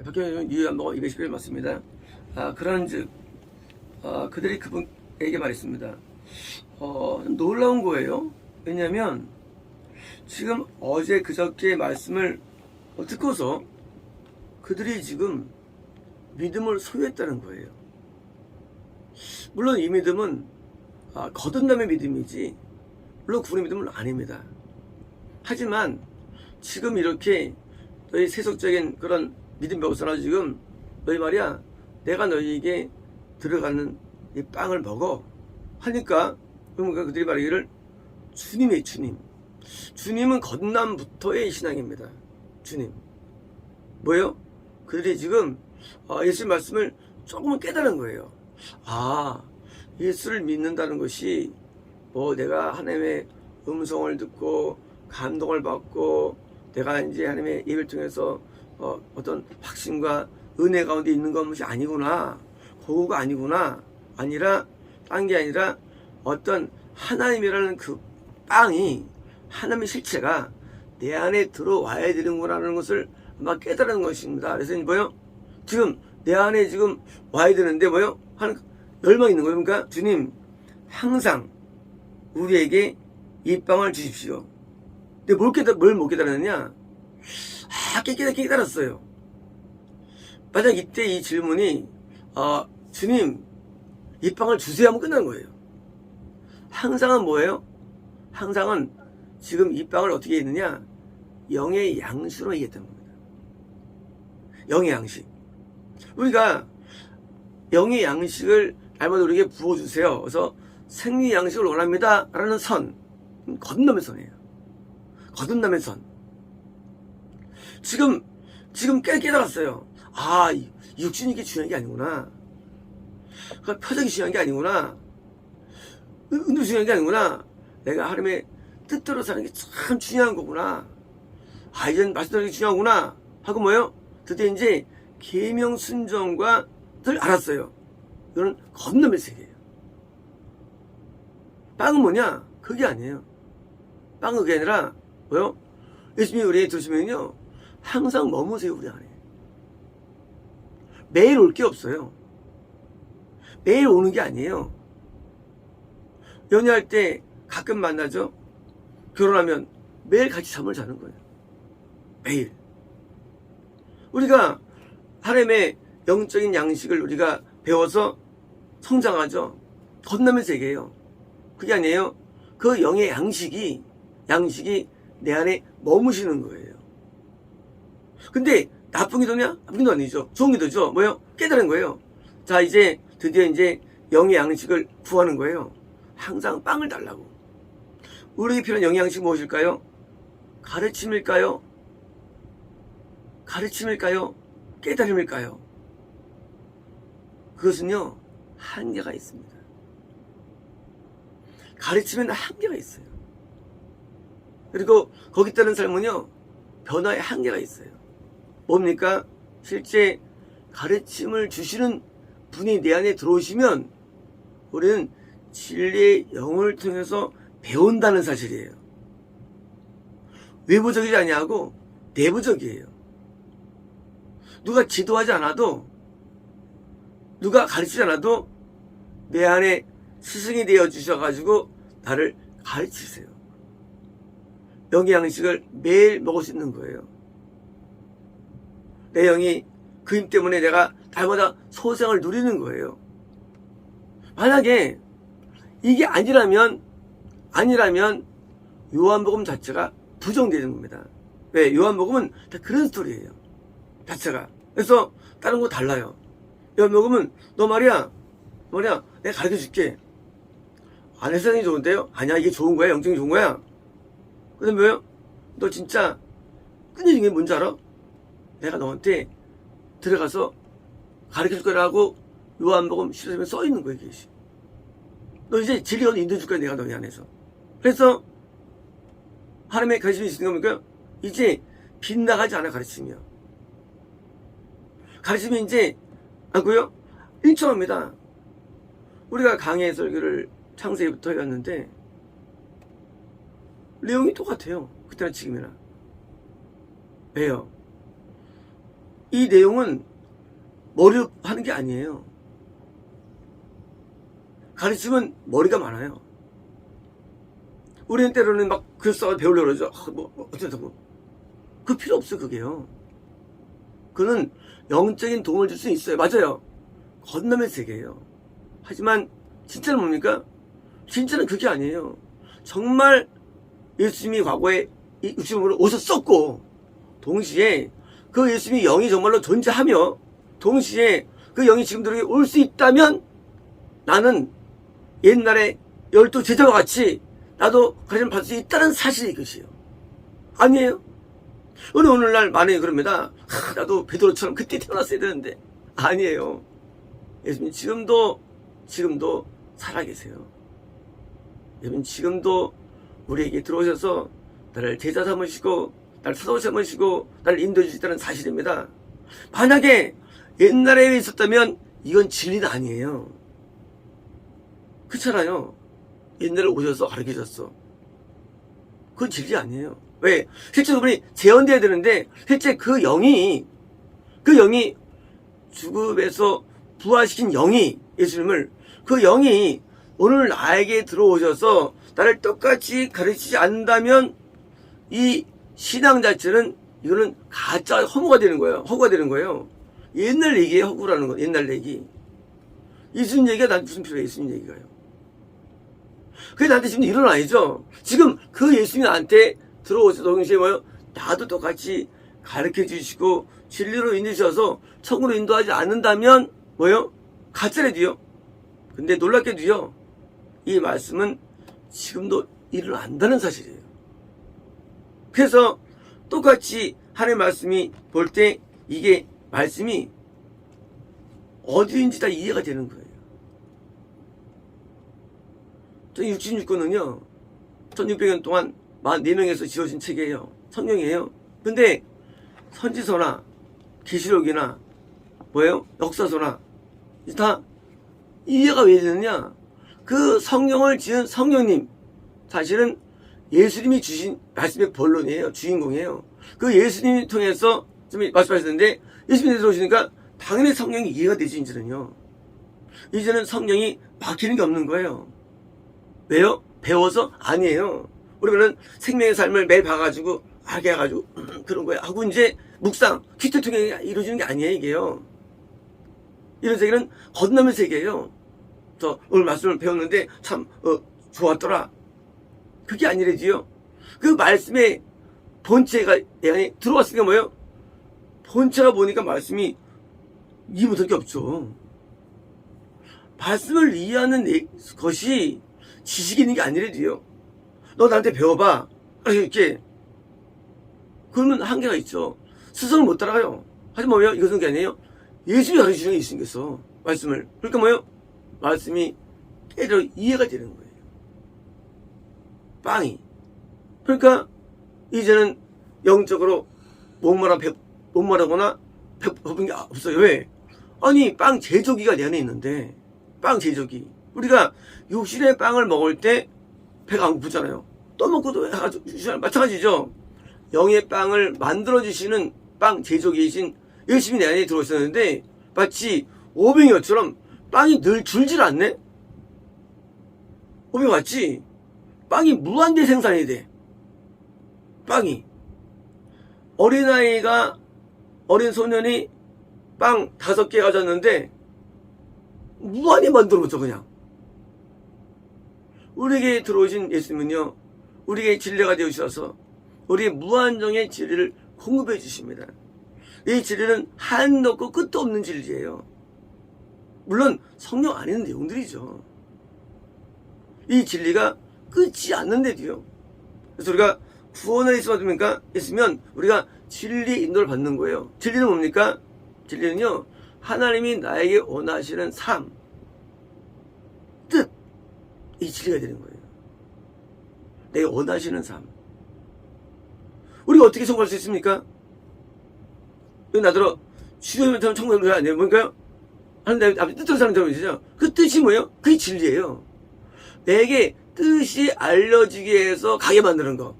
박경영 요한복음 211 맞습니다. 그런즉 그들이 그분에게 말했습니다. 놀라운 거예요. 왜냐하면 지금 어제 그저께 말씀을 듣고서 그들이 지금 믿음을 소유했다는 거예요. 물론 이 믿음은 거듭남의 믿음이지 물론 구원의 믿음은 아닙니다. 하지만 지금 이렇게 너희 세속적인 그런 믿음 벗어나 지금 너희 말이야 내가 너희에게 들어가는 이 빵을 먹어 하니까 그러니까 그들이 말하기를 주님의 주님. 주님은 거듭남부터의 신앙입니다. 주님. 뭐예요? 그들이 지금 예수의 말씀을 조금은 깨달은 거예요. 예수를 믿는다는 것이 내가 하나님의 음성을 듣고 감동을 받고 내가 이제 하나님의 예배를 통해서 어떤 확신과 은혜 가운데 있는 것이 아니구나. 그거가 아니구나. 딴 게 아니라 어떤 하나님이라는 그 빵이 하나님의 실체가 내 안에 들어와야 되는구나라는 것을 아마 깨달은 것입니다. 그래서 뭐요? 지금 내 안에 지금 와야 되는데 뭐요? 하는 열망이 있는 거예요. 그러니까 주님 항상 우리에게 이 빵을 주십시오. 근데 뭘 못 깨달았느냐? 깨달았어요. 만약 이때 이 질문이 주님 이 빵을 주세요 하면 끝나는 거예요. 항상은 뭐예요? 항상은 지금 이 빵을 어떻게 했느냐? 영의 양식으로 얘기했다는 겁니다. 영의 양식. 우리가 영의 양식을 날마다 우리에게 부어주세요. 그래서 생리 양식을 원합니다. 라는 선. 거듭남의 선이에요. 거듭남의 선. 지금 깨달았어요. 육신이 게 중요한 게 아니구나. 그러니까 표정이 중요한 게 아니구나. 운동이 중요한 게 아니구나. 내가 하나님의 뜻대로 사는 게 참 중요한 거구나. 이젠 말씀드리는 게 중요하구나. 하고 뭐예요? 드디어 이제 계명 순종과 를 알았어요. 이거는 거듭남의 세계예요. 빵은 뭐냐? 그게 아니에요. 빵은 그게 아니라 뭐요? 예수님이 우리 들으시면요 항상 머무세요. 우리 안에 매일 올 게 없어요. 매일 오는 게 아니에요. 연애할 때 가끔 만나죠. 결혼하면 매일 같이 잠을 자는 거예요. 매일. 우리가 하나님의 영적인 양식을 우리가 배워서 성장하죠. 거듭남의 세계예요. 그게 아니에요. 그 영의 양식이 내 안에 머무시는 거예요. 근데 나쁜 기도냐? 나쁜 기도 아니죠. 좋은 기도죠. 뭐예요? 깨달은 거예요. 자, 이제 드디어 이제 영의 양식을 구하는 거예요. 항상 빵을 달라고. 우리에게 필요한 영의 양식이 무엇일까요? 가르침일까요? 깨달음일까요? 그것은요, 한계가 있습니다. 가르치면 한계가 있어요. 그리고 거기 따른 삶은요, 변화의 한계가 있어요. 뭡니까? 실제 가르침을 주시는 분이 내 안에 들어오시면 우리는 진리의 영을 통해서 배운다는 사실이에요. 외부적이지 아니하고 내부적이에요. 누가 지도하지 않아도 누가 가르치지 않아도 내 안에 스승이 되어 주셔가지고 나를 가르치세요. 영의 양식을 매일 먹을 수 있는 거예요. 내 영이 그 힘 때문에 내가 날마다 소생을 누리는 거예요. 만약에 이게 아니라면 요한복음 자체가 부정되는 겁니다. 왜? 요한복음은 다 그런 스토리예요. 자체가. 그래서 다른 거 달라요. 요한복음은 너 말이야 내가 가르쳐 줄게. 세상이 좋은데요? 아니야, 이게 좋은 거야. 영적이 좋은 거야. 그 다음에 뭐예요? 너 진짜 끝내준 게 뭔지 알아? 내가 너한테 들어가서 가르쳐 줄 거라고 요한복음 13장에 써 있는 거예요. 이게. 너 이제 진리가 인도해 줄 거야. 내가 너희 안에서. 그래서 하나님의 가르침이 있는 겁니까? 이제 빗나가지 않아. 가르치면 이제 않고요. 일정합니다. 우리가 강해 설교를 창세기부터 해왔는데 내용이 똑같아요. 그때나 지금이나. 왜요? 이 내용은 머리로 하는 게 아니에요. 가르치면 머리가 많아요. 우리는 때로는 막 글 써서 배우려고 그러죠. 어쩌다고. 그 필요 없어요, 그게요. 그는 영적인 도움을 줄 수 있어요. 맞아요. 건너면 세계예요. 하지만 진짜는 뭡니까? 진짜는 그게 아니에요. 정말 예수님이 과거에 이 육신으로 오셨었고, 동시에 그 예수님이 영이 정말로 존재하며, 동시에 그 영이 지금도 올 수 있다면 나는 옛날에 12 제자와 같이 나도 가르침 받을 수 있다는 사실이 이것이에요. 아니에요? 우리 오늘날 많이 그럽니다. 나도 베드로처럼 그때 태어났어야 되는데. 아니에요. 예수님 지금도 살아계세요. 예수님 지금도 우리에게 들어오셔서 나를 제자 삼으시고 나를 사도 삼으시고 나를 인도해 주시다는 사실입니다. 만약에 옛날에 있었다면 이건 진리는 아니에요. 그렇잖아요. 옛날에 오셔서 가르치셨어. 그건 진리 아니에요. 왜? 실제 그분이 재현돼야 되는데 실제 그 영이 죽음에서 부활시킨 영이 예수님을 그 영이 오늘 나에게 들어오셔서 나를 똑같이 가르치지 않는다면 이 신앙 자체는 이거는 가짜 허무가 되는 거예요. 허구가 되는 거예요. 옛날 얘기예요. 허구라는 건 옛날 얘기. 예수님 얘기가 난 무슨 필요해. 예수님 얘기가요. 그게 나한테 지금 일어나야죠. 지금 그 예수님이 나한테 들어오셔서 동시에 나도 똑같이 가르쳐 주시고 진리로 인도하셔서 천국으로 인도하지 않는다면 가짜래도요. 근데 놀랍게도요. 이 말씀은 지금도 일어난다는 사실이에요. 그래서 똑같이 하나님의 말씀이 볼 때 이게 말씀이 어디인지 다 이해가 되는 거예요. 66권은요. 1600년 동안 44명에서 지어진 책이에요. 성경이에요. 근데 선지서나 계시록이나 역사서나 다 이해가 왜 되느냐? 그 성경을 지은 성령님 사실은 예수님이 주신 말씀의 본론이에요. 주인공이에요. 그 예수님을 통해서 좀 말씀하셨는데 예수님이 들어오시니까 당연히 성경이 이해가 되지. 이제는 성경이 막히는 게 없는 거예요. 왜요? 배워서? 아니에요. 우리는 생명의 삶을 매일 봐가지고 알게 해가지고 그런 거예요. 하고 이제 묵상, 퀴즈 통해 이루어지는 게 아니에요. 이게요. 이런 세계는 건너면 세계예요. 저 오늘 말씀을 배웠는데 참 좋았더라. 그게 아니래지요. 그 말씀의 본체가 내 안에 들어왔으니까 본체가 보니까 말씀이 이해 못할 게 없죠. 말씀을 이해하는 것이 지식이 있는 게 아니래도요. 너 나한테 배워봐. 이렇게. 그러면 한계가 있죠. 스스로 못 따라가요. 하지만 이것은 게 아니에요. 예수님이 가르치시는 게 예수님께서 말씀을. 그러니까 말씀이 때로 이해가 되는 거예요. 빵이. 그러니까 이제는 영적으로 목마르거나 배고픈 게 없어요. 왜? 아니 빵 제조기가 내 안에 있는데 빵 제조기. 우리가 육신의 빵을 먹을 때 배가 안 고프잖아요. 또 먹고도 마찬가지죠. 영의 빵을 만들어주시는 빵 제조기이신 예수님이 내 안에 들어오셨는데 마치 오병이어처럼 빵이 늘 줄질 않네? 오병이 맞지? 빵이 무한대 생산이 돼. 빵이. 어린 소년이 빵 5개 가졌는데 무한히 만들어놓죠 그냥. 우리에게 들어오신 예수님은요. 우리에게 진리가 되어주셔서 우리의 무한정의 진리를 공급해 주십니다. 이 진리는 한도 없고 끝도 없는 진리예요. 물론 성령 안에 있는 내용들이죠. 이 진리가 끝이 않는데도요. 그래서 우리가 구원을 있으면 우리가 진리 인도를 받는 거예요. 진리는 뭡니까? 진리는요. 하나님이 나에게 원하시는 삶, 뜻, 이 진리가 되는 거예요. 내가 원하시는 삶. 우리가 어떻게 성공할 수 있습니까? 나더러 주님을 타면 천국을 가야 안 돼요. 뭔가요? 하나님 아버지 뜻대로 사는 사람이죠. 그 뜻이 뭐예요? 그게 진리예요. 내게 뜻이 알려지게 해서 가게 만드는 거.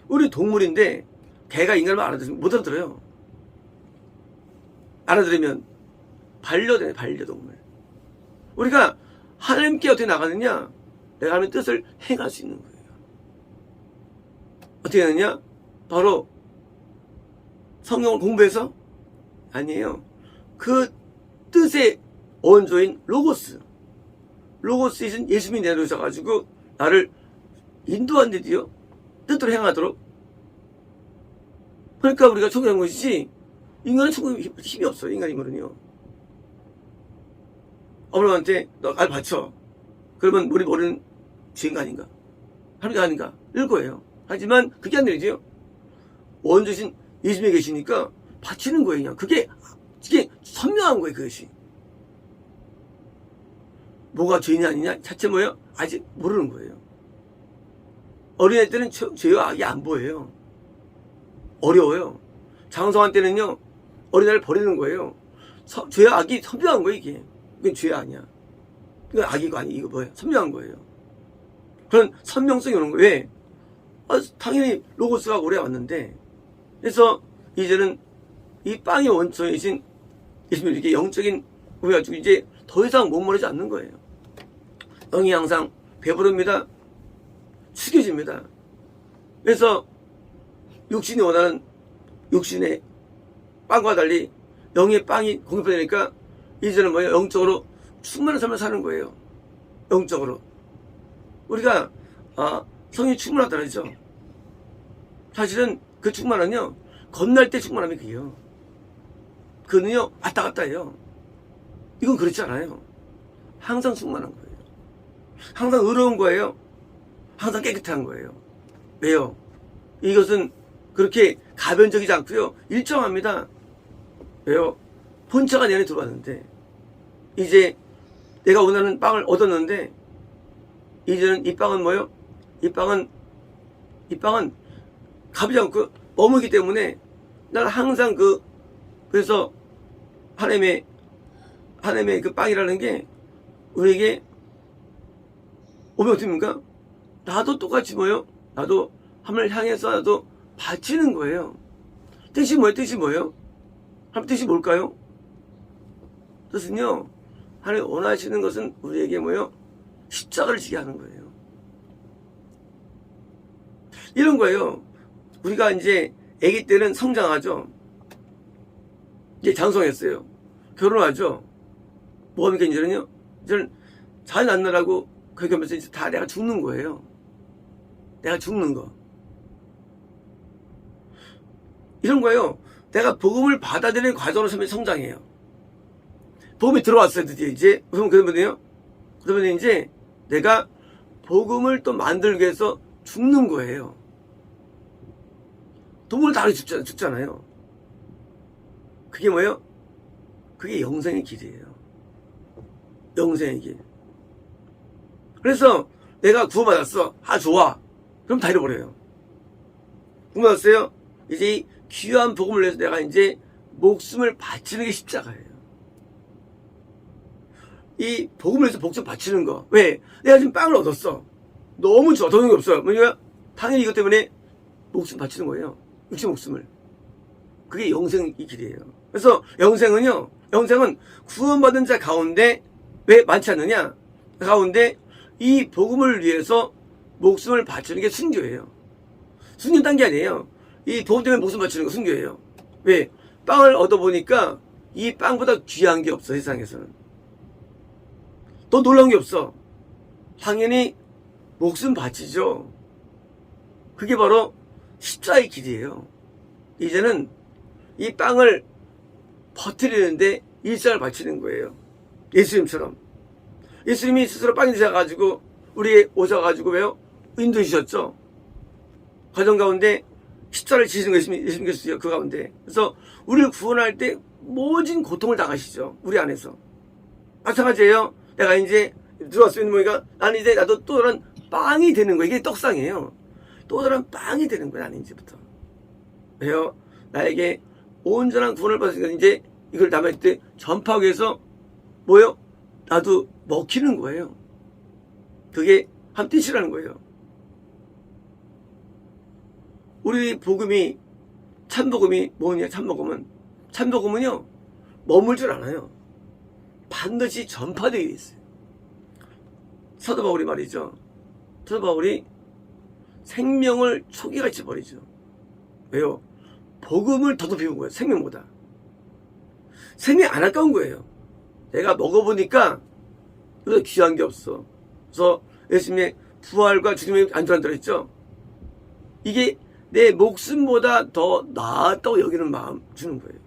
우리 동물인데 개가 인간을 알아들으면 못 알아들어요. 알아들으면 반려되네, 반려동물. 우리가 하나님께 어떻게 나가느냐? 내가 하나님의 뜻을 행할 수 있는 거예요. 어떻게 하느냐? 바로 성경을 공부해서? 아니에요. 그 뜻의 원조인 로고스. 로고스이신 예수님이 내려오셔가지고 나를 인도한대요. 뜻대로 행하도록. 그러니까 우리가 천국에 것이지, 인간은 천국에 힘이 없어요. 인간 힘으로는요. 어머님한테 너 날 바쳐. 그러면 우리 머리는 죄인가 아닌가? 하나님가 아닌가? 이럴 거예요. 하지만 그게 안 되죠. 원조신 예수님이 계시니까 바치는 거예요. 그냥 그게 선명한 거예요. 그것이. 뭐가 죄인이 아니냐? 자체 뭐예요? 아직 모르는 거예요. 어린애 때는 죄와 악이 안 보여요. 어려워요. 장성한 때는요, 어린애를 버리는 거예요. 죄와 악이 선명한 거예요, 이게. 이건 죄 아니야. 이건 악이고 아니, 이거 뭐예요? 선명한 거예요. 그런 선명성이 오는 거예요. 왜? 당연히 로고스가 오래 왔는데, 그래서 이제는 이 빵이 원초이신 예수님 이렇게 영적인 우리가지고 이제 더 이상 목마르지 않는 거예요. 영이 항상 배부릅니다. 숙여집니다. 그래서 육신이 원하는 육신의 빵과 달리 영의 빵이 공급되니까 이제는 뭐예요? 영적으로 충만한 삶을 사는 거예요. 영적으로. 우리가 성이 충만하다 그러죠. 사실은 그 충만은요, 겁날 때 충만함이 그게요. 그는요, 왔다 갔다 해요. 이건 그렇지 않아요. 항상 충만한 거예요. 항상 의로운 거예요. 항상 깨끗한 거예요. 왜요? 이것은 그렇게 가변적이지 않고요, 일정합니다. 왜요? 본체가 내 안에 들어왔는데, 이제 내가 원하는 빵을 얻었는데, 이제는 이 빵은 뭐예요? 이 빵은 가비지 않고 머무기 때문에 나는 항상 그래서 하나님의 그 빵이라는 게 우리에게 오면 어떻습니까? 나도 똑같이 뭐예요? 나도 하나님을 향해서 나도 바치는 거예요. 뜻이 뭐예요? 뜻이 뭐예요? 하나님 뜻이 뭘까요? 뜻은요, 하나님 원하시는 것은 우리에게 뭐예요? 십자가를 지게 하는 거예요. 이런 거예요. 우리가 이제 아기 때는 성장하죠. 이제 장성했어요. 결혼하죠. 뭐합니까 이제는요? 이제는 잘 낳느라고 그렇게 하면서 이제 다 내가 죽는 거예요. 내가 죽는 거. 이런 거예요. 내가 복음을 받아들이는 과정으로 성장해요. 복음이 들어왔어요, 드디어 이제. 그러면요? 그러면 이제 내가 복음을 또 만들기 위해서 죽는 거예요. 동물 다 죽잖아요. 그게 뭐예요? 그게 영생의 길이에요. 영생의 길. 그래서 내가 구원받았어. 좋아. 그럼 다 잃어버려요. 구원받았어요? 이제 이 귀한 복음을 위해서 내가 이제 목숨을 바치는 게 십자가예요. 이 복음을 위해서 목숨 바치는 거. 왜? 내가 지금 빵을 얻었어. 너무 좋아. 더 좋은 게 없어요. 뭐냐? 당연히 이것 때문에 목숨 바치는 거예요. 육신 목숨을. 그게 영생의 길이에요. 그래서 영생은 구원받은 자 가운데 왜 많지 않느냐? 가운데 이 복음을 위해서 목숨을 바치는 게 순교예요. 순교 딴 게 아니에요. 이 복음 때문에 목숨 바치는 거 순교예요. 왜? 빵을 얻어보니까 이 빵보다 귀한 게 없어, 세상에서는. 더 놀라운 게 없어. 당연히 목숨 바치죠. 그게 바로 십자의 길이에요. 이제는 이 빵을 버티려는데 일상을 바치는 거예요. 예수님처럼. 예수님이 스스로 빵이 되셔가지고 우리에 오셔가지고 왜요? 인도해 주셨죠. 과정 가운데 십자를 지시는 것이 예수님께서 그 가운데. 그래서 우리를 구원할 때 모진 고통을 당하시죠. 우리 안에서. 마찬가지예요. 내가 이제 들어왔으면 뭐니까 나는 이제 나도 또 다른 빵이 되는 거예요. 이게 떡상이에요. 또 다른 빵이 되는 거예요. 나는 이제부터. 왜요? 나에게 온전한 구원을 받으니까 이제 이걸 남의 때 전파하기 위해서 뭐예요? 나도 먹히는 거예요. 그게 한 뜻이라는 거예요. 우리 복음이 참복음이 뭐냐? 참복음은요 머물질 않아요. 반드시 전파되게 돼 있어요. 사도 바울이 말이죠. 사도 바울이 생명을 초기같이 버리죠. 왜요? 복음을 더 높이 본 거예요. 생명보다. 생명이 안 아까운 거예요. 내가 먹어보니까 여기서 귀한 게 없어. 그래서 예수님의 부활과 죽음이 안전한다고 했죠. 이게 내 목숨보다 더 나았다고 여기는 마음 주는 거예요.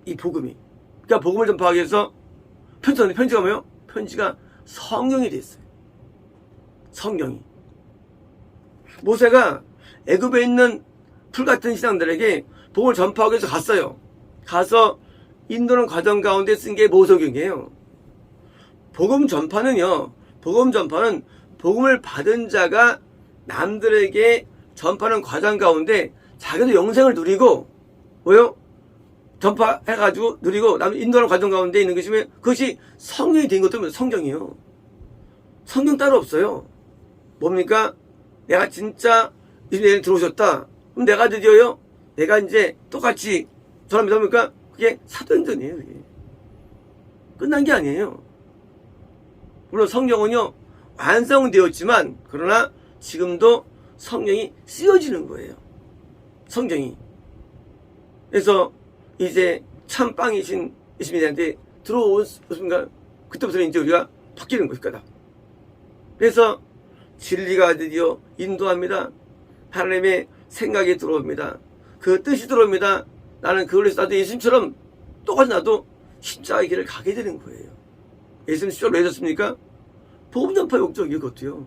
이 복음이. 그러니까 복음을 전파하기 위해서 편지가 뭐예요? 편지가 성경이 됐어요. 성경이. 모세가 애굽에 있는 풀같은 신앙들에게 복음을 전파하기 위해서 갔어요. 가서 인도는 과정 가운데 쓴 게 모세경이에요. 복음 전파는 복음을 받은 자가 남들에게 전파하는 과정 가운데 자기도 영생을 누리고 뭐요? 전파해가지고 누리고 남 인도하는 과정 가운데 있는 것이면 그것이 성경이 된 것도 성경이요. 성경 따로 없어요. 뭡니까? 내가 진짜 이제 들어오셨다. 그럼 내가 드디어요. 내가 이제 똑같이 저랑 믿습니까? 그게 사도행전이에요. 그게. 끝난 게 아니에요. 물론 성경은요 완성되었지만 그러나 지금도 성경이 쓰여지는 거예요. 성경이. 그래서 이제 참빵이신 예수님한테 들어오셨습니까? 그때부터 이제 우리가 바뀌는 것이다. 그래서 진리가 드디어 인도합니다. 하나님의 생각이 들어옵니다. 그 뜻이 들어옵니다. 나는 그걸 위해서 나도 예수님처럼 똑같이 나도 십자가의 길을 가게 되는 거예요. 예수님 십자가로 왜 졌습니까? 복음 전파 목적이에요. 그것도요.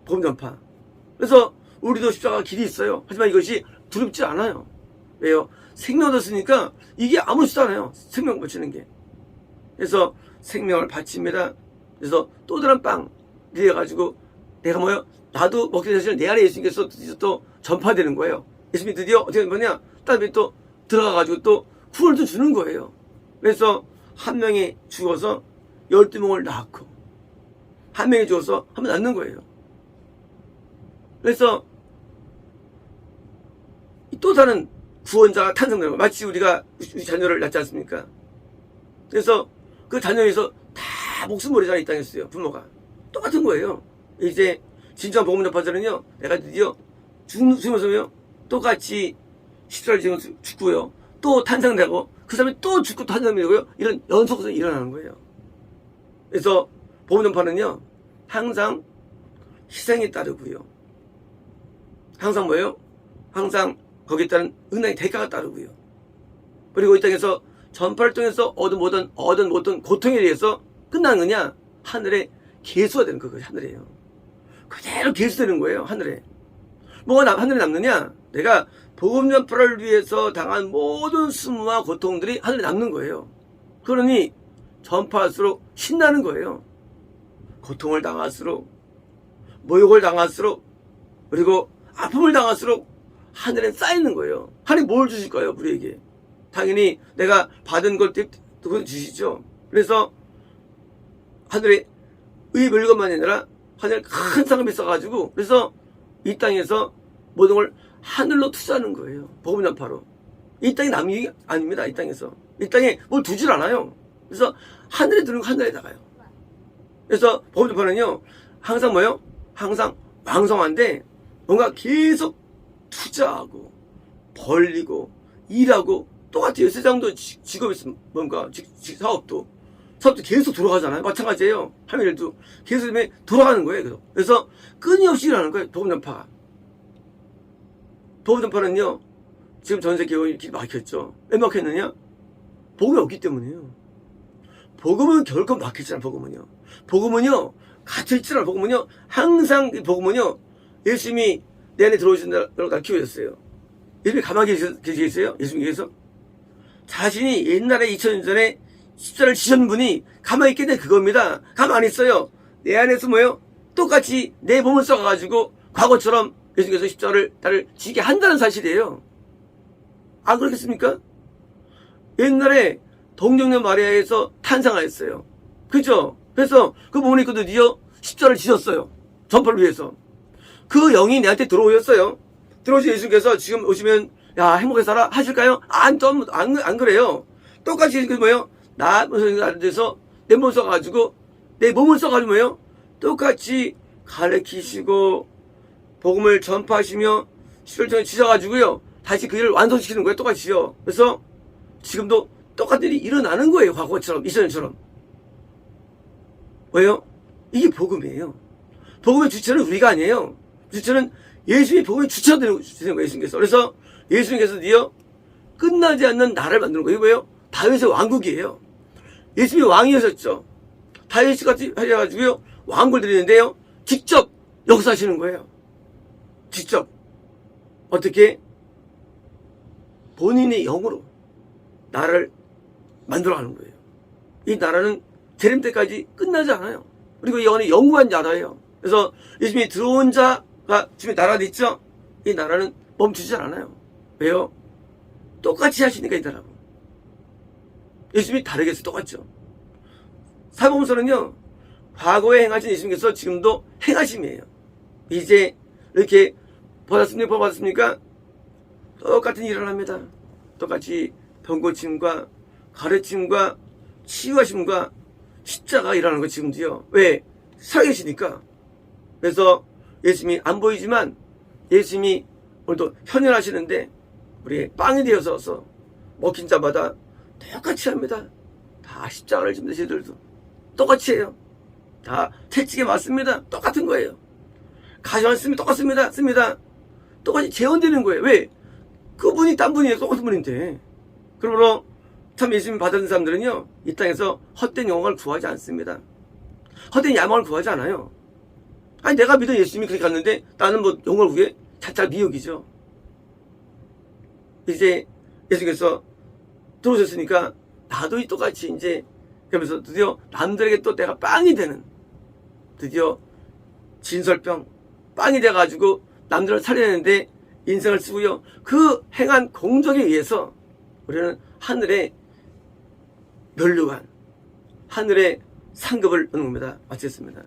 복음 전파. 그래서 우리도 십자가 길이 있어요. 하지만 이것이 두렵지 않아요. 왜요? 생명 얻었으니까 이게 아무렇지도 않아요. 생명 바치는 게. 그래서 생명을 바칩니다. 그래서 또 다른 빵 이래가지고 내가 뭐요? 나도 먹게 된 사실을 내 안에 예수님께서 드디어 또 전파되는 거예요. 예수님이 드디어 어떻게 된 거냐? 다음에 또 들어가가지고 또 구원을 또 주는 거예요. 그래서 한 명이 죽어서 12명을 낳고 한 명이 죽어서 한 명 낳는 거예요. 그래서 또 다른 구원자가 탄생되는 거예요. 마치 우리가 우리 자녀를 낳지 않습니까? 그래서 그 자녀에서 다 목숨 버리잖아요. 이 땅에 있어요. 부모가. 똑같은 거예요. 이제 진짜 복음 전파자는요. 내가 드디어 죽으면서요. 똑같이 십자가를 지면서 죽고요. 또 탄생되고 그 사람이 또 죽고 또 탄생되고요. 이런 연속성이 일어나는 거예요. 그래서 복음 전파는요. 항상 희생이 따르고요. 항상 뭐예요? 항상 거기에 따른 은혜의 대가가 따르고요. 그리고 이 땅에서 전파를 통해서 얻은 모든 고통에 대해서 끝나는 거냐? 하늘에 계수가 되는 거예요. 하늘에요. 그대로 계수되는 거예요. 하늘에. 뭐가 하늘에 남느냐? 내가 복음 전파를 위해서 당한 모든 수모와 고통들이 하늘에 남는 거예요. 그러니 전파할수록 신나는 거예요. 고통을 당할수록, 모욕을 당할수록, 그리고 아픔을 당할수록 하늘에 쌓이는 거예요. 하나님 뭘 주실까요? 우리에게. 당연히 내가 받은 걸 주시죠. 그래서 하늘에 의 물건만이 아니라 하늘에 큰 상급이 있어가지고 그래서 이 땅에서 모든 걸 하늘로 투자하는 거예요. 복음 전파로. 이 땅이 남은 게 아닙니다. 이 땅에서. 이 땅에 뭘 두질 않아요. 그래서 하늘에 두는 거 하늘에다가요. 그래서 복음 전파는요. 항상 뭐요? 항상 왕성한데 뭔가 계속 투자하고 벌리고 일하고 똑같아요. 세상도 직업이 있으면 뭔가 사업도 계속 돌아가잖아요. 마찬가지예요. 하늘도 계속 돌아가는 거예요. 그래서 끊임없이 일하는 거예요. 복음 전파가. 복음 전파는요. 지금 전 세계가 이렇게 막혔죠. 왜 막혔느냐? 복음이 없기 때문이에요. 복음은 결코 막히지 않아요. 복음은요. 갇혀있지 않아요. 복음은요. 항상 복음은요. 예수님이 내 안에 들어오신 날 가르쳐주셨어요. 예수님이 가만히 계시겠어요? 예수님께서? 자신이 옛날에 2000년 전에 십자를 지신 분이 가만히 있게 된 그겁니다. 가만히 있어요. 내 안에서 뭐예요? 똑같이 내 몸을 써가지고 과거처럼 예수님께서 십자를 나를 지게 한다는 사실이에요. 안 그렇겠습니까? 옛날에 동정녀 마리아에서 탄생하였어요. 그죠? 그래서 그 몸을 입고 드디어 십자를 지셨어요. 전파를 위해서. 그 영이 내한테 들어오셨어요. 들어오신 예수님께서 지금 오시면 야, 행복하게 살아? 하실까요? 안 그래요. 똑같이 뭐예요? 나 돼서 내 몸을 써가지고, 내 몸을 써가지고 뭐예요? 똑같이 가르치시고, 복음을 전파하시며, 시설정에 지셔가지고요. 다시 그 일을 완성시키는 거예요. 똑같이요. 그래서 지금도 똑같은 일이 일어나는 거예요. 과거처럼, 이전처럼. 왜요? 이게 복음이에요. 복음의 주체는 우리가 아니에요. 주체는 예수님이 복음의 주체가 되는 거예요. 예수님께서. 그래서 예수님께서 드디어 끝나지 않는 나라를 만드는 거예요. 왜요? 다윗의 왕국이에요. 예수님이 왕이셨죠. 다윗이 같이 하셔가지고요. 왕국을 드리는데요. 직접 역사하시는 거예요. 직접. 어떻게? 본인의 영으로 나라를 만들어가는 거예요. 이 나라는 재림 때까지 끝나지 않아요. 그리고 이 영원히 영구한 나라예요. 그래서 예수님이 들어온 자가 지금 나라가 있죠? 이 나라는 멈추지 않아요. 왜요? 똑같이 하시니까 이더라고. 예수님이 다르게 해서 똑같죠. 사복음서는요, 과거에 행하신 예수님께서 지금도 행하심이에요. 이제 이렇게 받았습니까? 똑같은 일을 합니다. 똑같이 병고침과 가르침과 치유하심과 십자가 일하는 거 지금도요. 왜? 살아계시니까. 그래서 예수님이 안 보이지만 예수님이 오늘도 현현하시는데 우리 빵이 되어서 먹힌 자마다 똑같이 합니다. 다 십자가를 집는 저희들도 똑같이 해요. 다 채찍에 맞습니다. 똑같은 거예요. 가정을 쓰면 똑같습니다. 씁니다. 똑같이 재현되는 거예요. 왜? 그분이 딴 분이에요. 똑같은 분인데. 그러므로 참 예수님 받은 사람들은요, 이 땅에서 헛된 영광을 구하지 않습니다. 헛된 야망을 구하지 않아요. 아니, 내가 믿은 예수님이 그렇게 갔는데 나는 뭐 영광을 구해? 차차 미혹이죠. 이제 예수님께서 들어오셨으니까 나도 똑같이 이제 그러면서 드디어 남들에게 또 내가 빵이 되는, 드디어 진설병 빵이 돼가지고 남들을 살려내는데 인생을 쓰고요. 그 행한 공적에 의해서 우리는 하늘의 면류관, 하늘의 상급을 얻는 겁니다. 마치겠습니다.